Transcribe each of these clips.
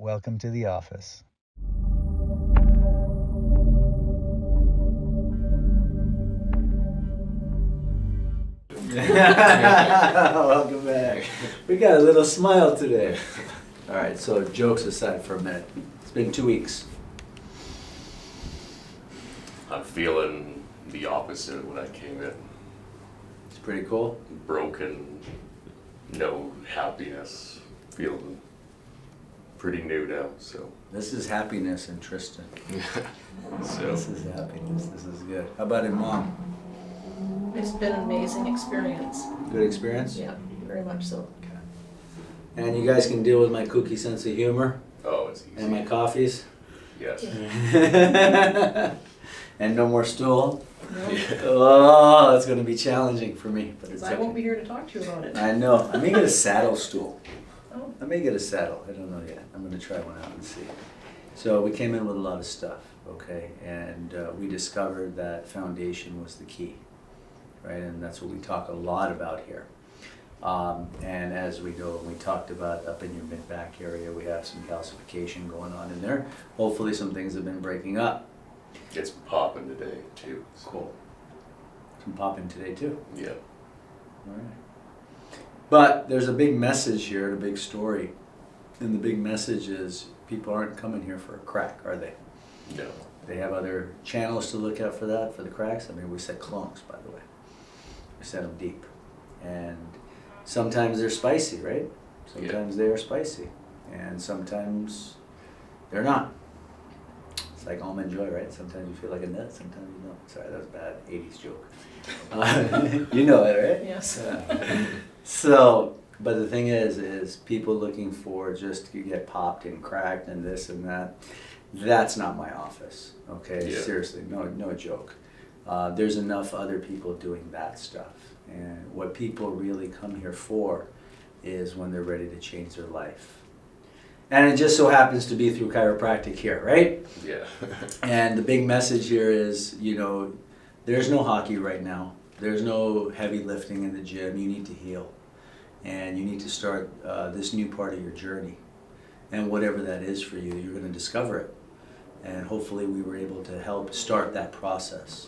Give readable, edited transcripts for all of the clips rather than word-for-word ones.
Welcome to the office. Welcome back. We got a little smile today. All right, so jokes aside for a minute. It's been 2 weeks. I'm feeling the opposite of when I came in. It's pretty cool. Broken, no happiness, feeling pretty new now, so. This is happiness in Tristan. So This is happiness. This is good. How about in Mom? It's been an amazing experience. Good experience? Yeah, very much so. And you guys can deal with my kooky sense of humor oh, it's easy. and my coffees? Yes. And no more stool? No, Oh, that's going to be challenging for me. But it's I won't okay. be here to talk to you about it. I know. I may get a saddle stool. Oh, I may get a saddle. I don't know yet. I'm going to try one out and see. So we came in with a lot of stuff, okay? And we discovered that foundation was the key, right? And that's what we talk a lot about here. And as we go, we talked about up in your mid-back area, we have some calcification going on in there. Hopefully some things have been breaking up. It's popping today, too. So, Cool. Some popping today too. yeah. All right. But there's a big message here and a big story. And the big message is people aren't coming here for a crack, are they? No. They have other channels to look at for that, for the cracks. I mean, we set clonks, by the way. We set them deep. And sometimes they're spicy, right? Sometimes they are spicy. And sometimes they're not. It's like almond joy, right? Sometimes you feel like a nut, sometimes you don't. Sorry, that was a bad 80s joke. You know it, right? yes. So, but the thing is people looking for just to get popped and cracked and this and that. That's not my office, okay? Yeah. Seriously, no joke. There's enough other people doing that stuff. And what people really come here for is when they're ready to change their life. And it just so happens to be through chiropractic here, right? Yeah. And the big message here is, you know, there's no hockey right now. There's no heavy lifting in the gym. You need to heal. And you need to start this new part of your journey. And whatever that is for you, you're going to discover it. And hopefully we were able to help start that process.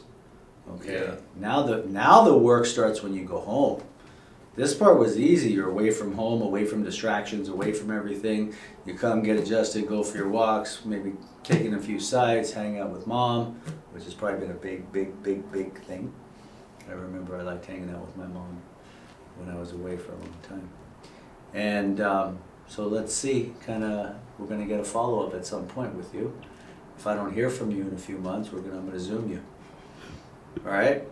Okay? Yeah. Now the work starts when you go home. This part was easy. You're away from home, away from distractions, away from everything. You come, get adjusted, go for your walks, maybe taking a few sides, hang out with Mom, which has probably been a big thing. I remember I liked hanging out with my mom when I was away for a long time. And so let's see, we're going to get a follow-up at some point with you. If I don't hear from you in a few months, I'm going to Zoom you. All right?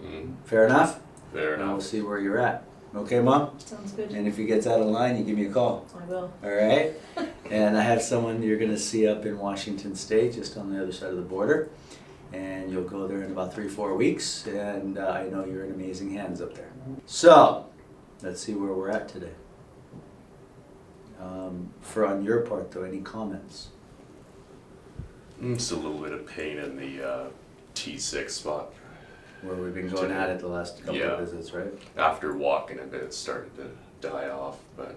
Fair enough? Fair And we'll enough. see where you're at. Okay, Mom? Sounds good. And if he gets out of line, you give me a call. I will. All right? And I have someone you're going to see up in Washington State, just on the other side of the border. And you'll go there in about 3-4 weeks. And I know you're in amazing hands up there. So, let's see where we're at today. For on your part, though, any comments? Just a little bit of pain in the T6 spot. Where we've been going at it the last couple Yeah. of visits, right? After walking a bit, it started to die off, but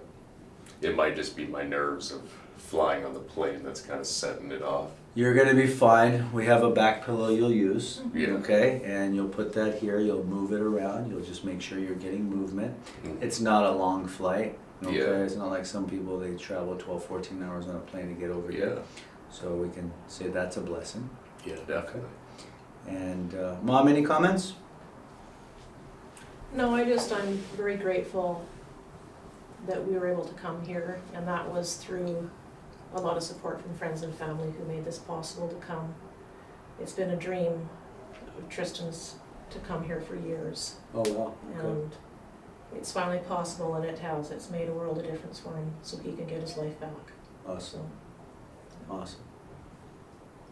it might just be my nerves of flying on the plane that's kind of setting it off. You're going to be fine. We have a back pillow you'll use, Yeah. okay? And you'll put that here, you'll move it around, you'll just make sure you're getting movement. Mhm. It's not a long flight, okay? Yeah. It's not like some people, they travel 12, 14 hours on a plane to get over Yeah. here. So we can say that's a blessing. Yeah, definitely. And Mom, any comments? No, I'm very grateful that we were able to come here, and that was through a lot of support from friends and family who made this possible to come. It's been a dream of Tristan's to come here for years, Oh, wow, okay. and it's finally possible, and it has. It's made a world of difference for him, so he can get his life back. Awesome, So, awesome.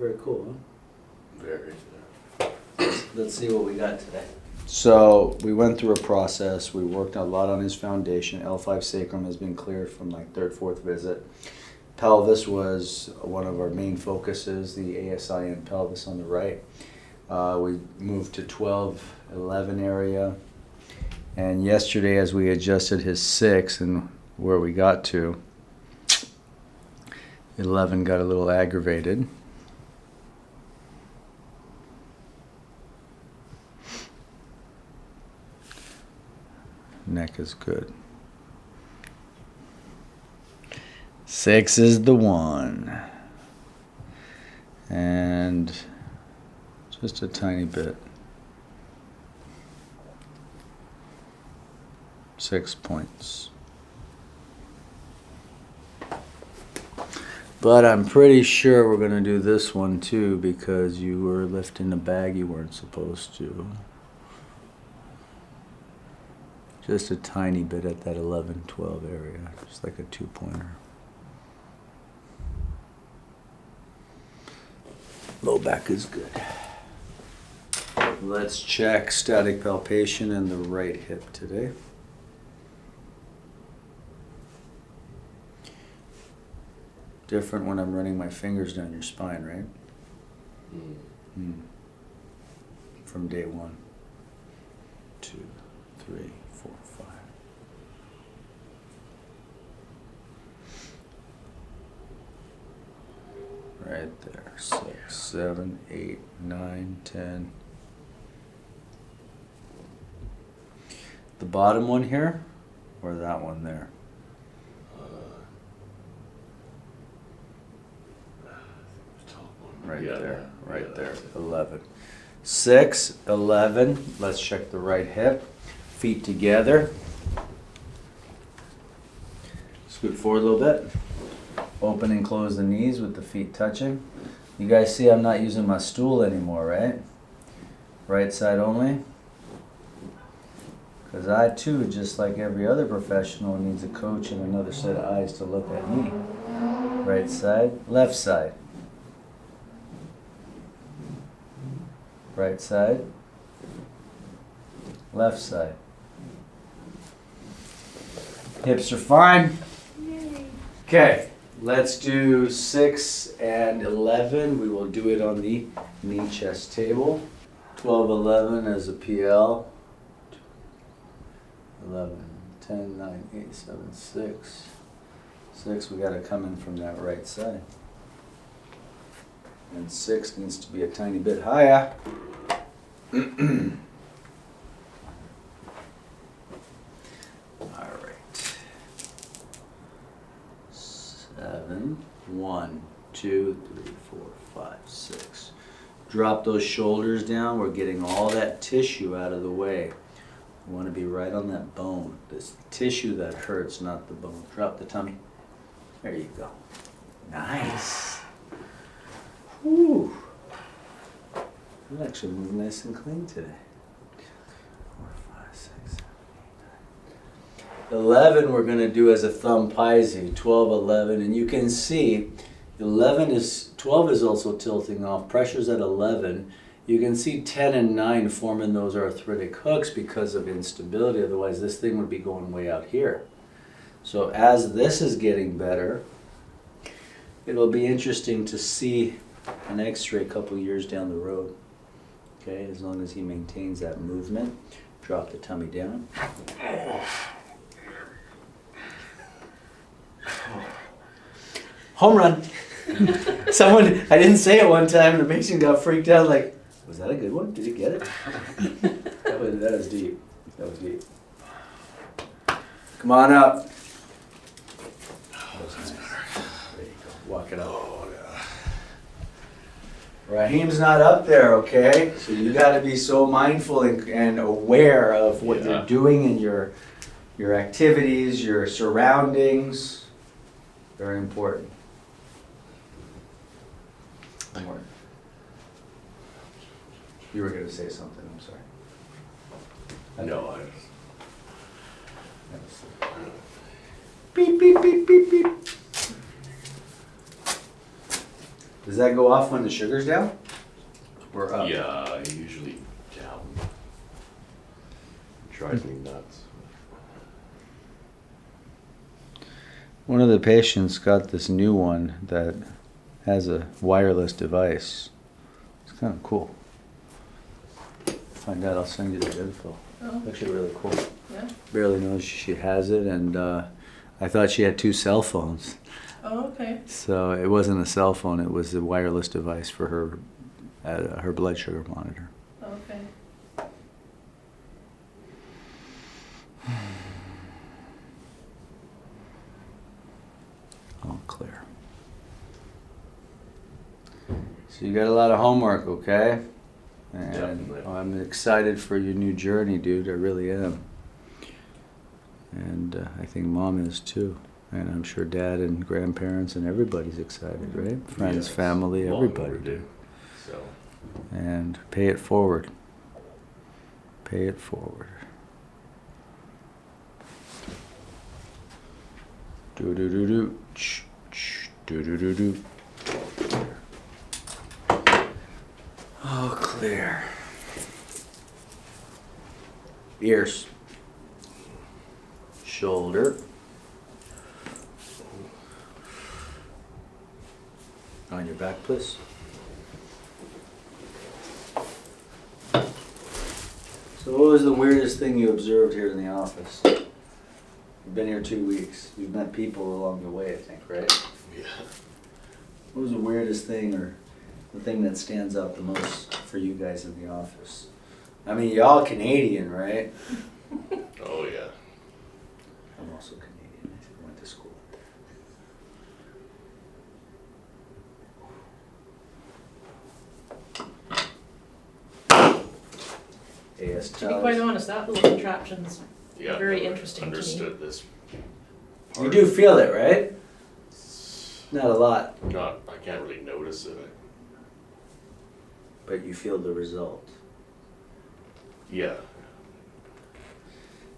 Very cool, Very. huh? Let's see what we got today. So we went through a process. We worked a lot on his foundation. L5 sacrum has been cleared from like third, fourth visit. Pelvis was one of our main focuses, the ASI and pelvis on the right. We moved to 12, 11 area. And yesterday as we adjusted his 6 and where we got to, 11 got a little aggravated. Neck is good. 6 is the one. And just a tiny bit. 6 points. But I'm pretty sure we're going to do this one too because you were lifting a bag you weren't supposed to. Just a tiny bit at that 11, 12 area, just like a 2-pointer. Low back is good. Let's check static palpation in the right hip today. Different when I'm running my fingers down your spine, right? From day 1, 2, 3, 4, 5. Right there. 6, 7, 8, 9, 10. The bottom one here, or that one there? Right there, right there, 11. 6, 11, let's check the right hip. Feet together. Scoot forward a little bit. Open and close the knees with the feet touching. You guys see I'm not using my stool anymore, right? Right side only. Because I too, just like every other professional, needs a coach and another set of eyes to look at me. Right side, left side. Right side, left side. Hips are fine. Okay, let's do 6 and 11. We will do it on the knee chest table. 12, 11 as a PL. 11, 10, 9, 8, 7, 6. 6, we got to come in from that right side. And 6 needs to be a tiny bit higher. All right. 7, 1, 2, 3, 4, 5, 6. Drop those shoulders down. We're getting all that tissue out of the way. We want to be right on that bone. This tissue that hurts, not the bone. Drop the tummy. There you go. Nice. Whew. I'm actually moving nice and clean today. 4, 5, 6, 7, 8, 9. 11 we're going to do as a thumb paisi. 12, 11, and you can see 12 is also tilting off. Pressure's at 11. You can see 10 and 9 forming those arthritic hooks because of instability. Otherwise, this thing would be going way out here. So as this is getting better, it'll be interesting to see an x-ray a couple years down the road. Okay, as long as he maintains that movement. Drop the tummy down. Home run. Someone, I didn't say it one time, the patient got freaked out like, was that a good one? Did he get it? that was deep. That was deep. Come on up. That was nice. There you go. Walk it up. Oh, yeah. Rahim's not up there, okay? So you got to be so mindful and aware of what you're doing in your activities, your surroundings. Very important. You were going to say something, I'm sorry. No, Beep, beep, beep, beep, beep. Does that go off when the sugar's down? Or up? Yeah, usually down. It drives me nuts. One of the patients got this new one that has a wireless device. It's kind of cool. Find out, I'll send you the info. Oh. Actually really cool. Yeah. Barely knows she has it, and I thought she had 2 cell phones. Oh, okay. So it wasn't a cell phone, it was a wireless device for her blood sugar monitor. Okay. All clear. So you got a lot of homework, okay? And Definitely. I'm excited for your new journey, dude. I really am. And I think Mom is too. And I'm sure Dad and grandparents and everybody's excited, right? Friends, Yes, family, long everybody. overdue. So, And pay it forward. Pay it forward. Do do do do. Do do do do. Oh, clear. Ears. Shoulder. On your back, please. So what was the weirdest thing you observed here in the office? You've been here 2 weeks. You've met people along the way, I think, right? yeah. What was the weirdest thing or the thing that stands out the most for you guys in the office? I mean, y'all Canadian, right? Oh, yeah. I'm also Canadian. I went to school. AS To be quite honest, that little contraption's Yeah. very never interesting to me. Understood this. You do feel it, right? Not a lot, Not, I can't really notice it. but you feel the result. Yeah.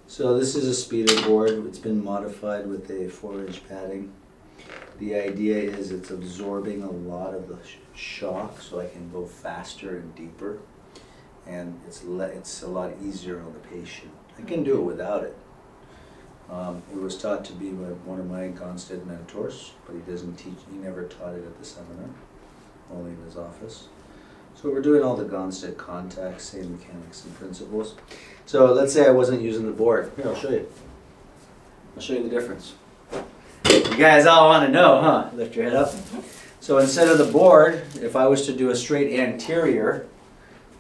So this is a speeder board. It's been modified with a 4-inch padding. The idea is it's absorbing a lot of the shock so I can go faster and deeper. And it's a lot easier on the patient. I can do it without it. It was taught to be by one of my Gonstead mentors, but he doesn't teach, he never taught it at the seminar, only in his office. So we're doing all the Gonstead contacts, same mechanics and principles. So let's say I wasn't using the board. Here, I'll show you. I'll show you the difference. You guys all want to know, huh? Lift your head up. So instead of the board, if I was to do a straight anterior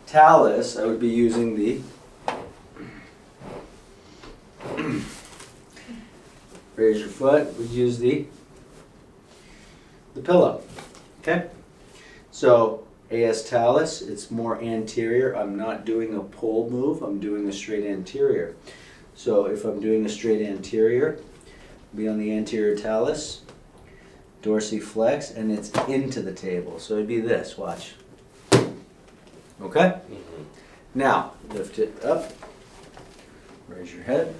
talus, I would be using the raise your foot, we'd use the pillow. Okay? So AS talus, it's more anterior. I'm not doing a pole move, I'm doing a straight anterior. So if I'm doing a straight anterior, be on the anterior talus, dorsiflex, and it's into the table. So it'd be this, watch. Okay? Mm-hmm. Now, lift it up, raise your head.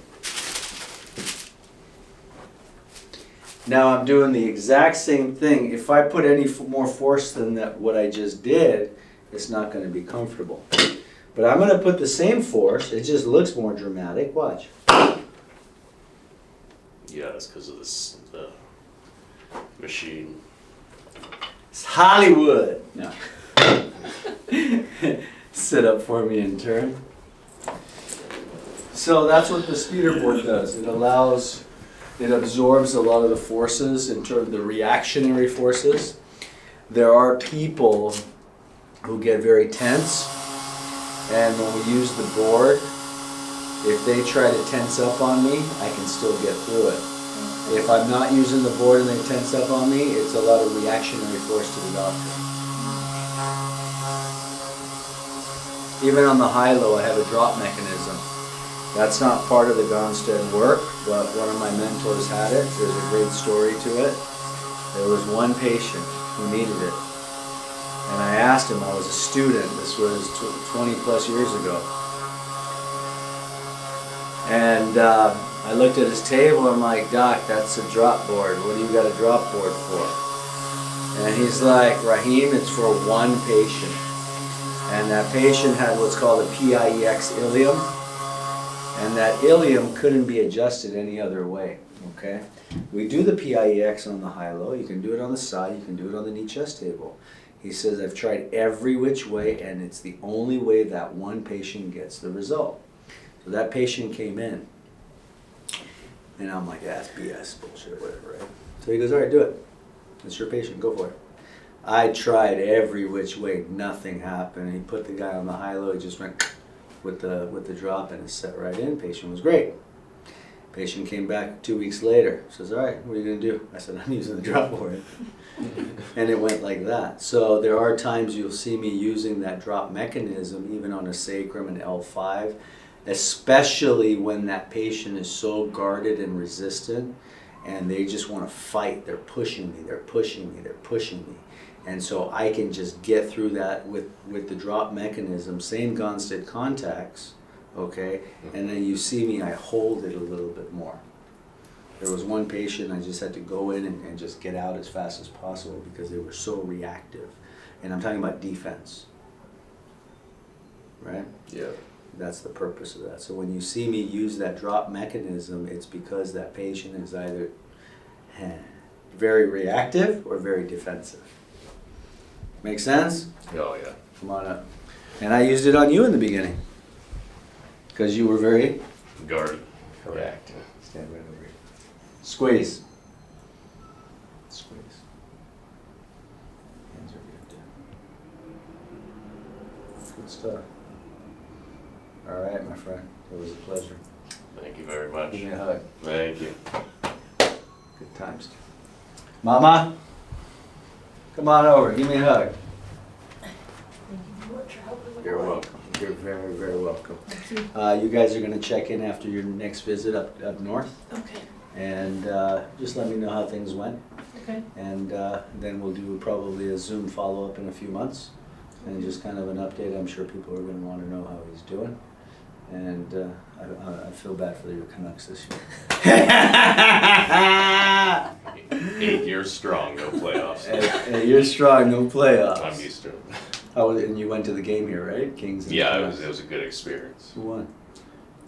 Now I'm doing the exact same thing. If I put any more force than that, what I just did, it's not going to be comfortable. But I'm going to put the same force, it just looks more dramatic, watch. Yeah, it's because of this, the machine. It's Hollywood! No. Sit up for me and turn. So that's what the speeder board does. It absorbs a lot of the forces in terms of the reactionary forces. There are people who get very tense, and when we use the board, if they try to tense up on me, I can still get through it. If I'm not using the board and they tense up on me, it's a lot of reactionary force to the doctor. Even on the high-low, I have a drop mechanism. That's not part of the Gonstead work, but one of my mentors had it. There's a great story to it. There was one patient who needed it. And I asked him, I was a student, this was 20 plus years ago. And I looked at his table, I'm like, Doc, that's a drop board. What do you got a drop board for? And he's like, Rahim, it's for one patient. And that patient had what's called a PIEX ilium. And that ilium couldn't be adjusted any other way, okay? We do the PIEX on the high-low, you can do it on the side, you can do it on the knee-chest table. He says, I've tried every which way, and it's the only way that one patient gets the result. So that patient came in, and I'm like, yeah, it's BS, bullshit, whatever, right? So he goes, all right, do it. It's your patient, go for it. I tried every which way, nothing happened. He put the guy on the high-low, he just went with the drop and it set right in. Patient was great. Patient came back 2 weeks later, says, all right, what are you gonna do? I said, I'm using the drop for it. And it went like that. So there are times you'll see me using that drop mechanism, even on a sacrum and L5, especially when that patient is so guarded and resistant and they just want to fight. They're pushing me, they're pushing me, they're pushing me. And so I can just get through that with the drop mechanism, same Gonstead contacts, okay? And then you see me, I hold it a little bit more. There was one patient I just had to go in and just get out as fast as possible because they were so reactive. And I'm talking about defense, right? Yeah. That's the purpose of that. So when you see me use that drop mechanism, it's because that patient is either very reactive or very defensive. Make sense? Oh, yeah. Come on up. And I used it on you in the beginning because you were very Guarded. reactive. Stand right over here. Squeeze. Squeeze. Hands are good. Good stuff. All right, my friend. It was a pleasure. Thank you very much. Give me a hug. Thank you. Good times. Mama, come on over. Give me a hug. Thank you so much for helping with You're the work. welcome. You're very, very welcome. Thank you. You guys are going to check in after your next visit up north, Okay, and just let me know how things went. okay. And then we'll do probably a Zoom follow-up in a few months, and just kind of an update. I'm sure people are going to want to know how he's doing. And I feel bad for your Canucks this year. 8 years strong, no playoffs. And you're strong, no playoffs. I'm used to it. Oh, and you went to the game here, right? Kings. And Yeah, Canucks. it was a good experience. Who won?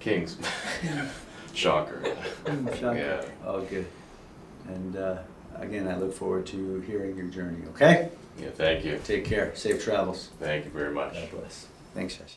Kings. Shocker. Shocker. Yeah. Oh, good. And again, I look forward to hearing your journey, okay? Yeah, thank you. Take care. Safe travels. Thank you very much. God bless. Thanks, Shashi.